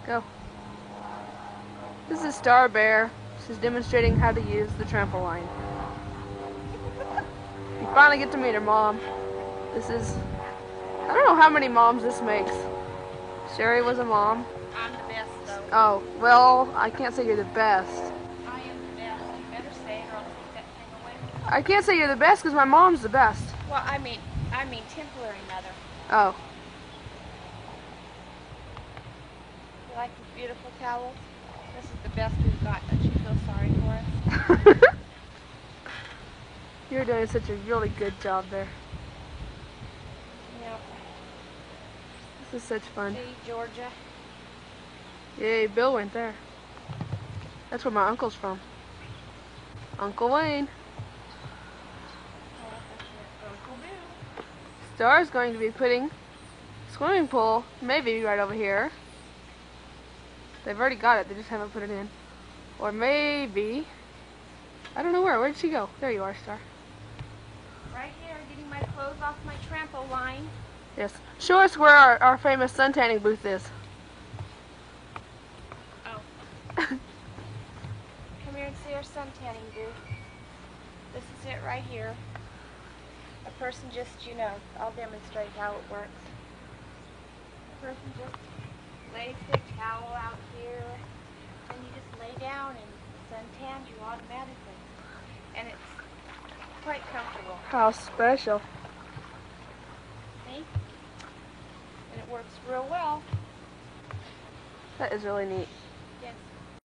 Go. This is Star Bear. She's demonstrating how to use the trampoline. You finally get to meet her mom. This is... I don't know how many moms this makes. Sherry was a mom. I'm the best, though. Oh, well, I can't say you're the best. I am the best. You better say it or I'll take that thing away. I can't say you're the best because my mom's the best. Well, I mean temporary mother. Oh. You like these beautiful towels? This is the best we've got. Don't you feel sorry for us? You're doing such a really good job there. Yep. This is such fun. See, Georgia. Yay, Bill went there. That's where my uncle's from. Uncle Wayne. Uncle Bill. Star's going to be putting swimming pool, maybe right over here. They've already got it, they just haven't put it in. Or maybe, I don't know where. Where did she go? There you are, Star. Right here, getting my clothes off my trampoline. Yes. Show us where our famous sun tanning booth is. Oh. Come here and see our sun tanning booth. This is it right here. A person just, I'll demonstrate how it works. A person just lays their towel out here, and you just lay down and the sun tans you automatically. And it's quite comfortable. How special. See? And it works real well. That is really neat.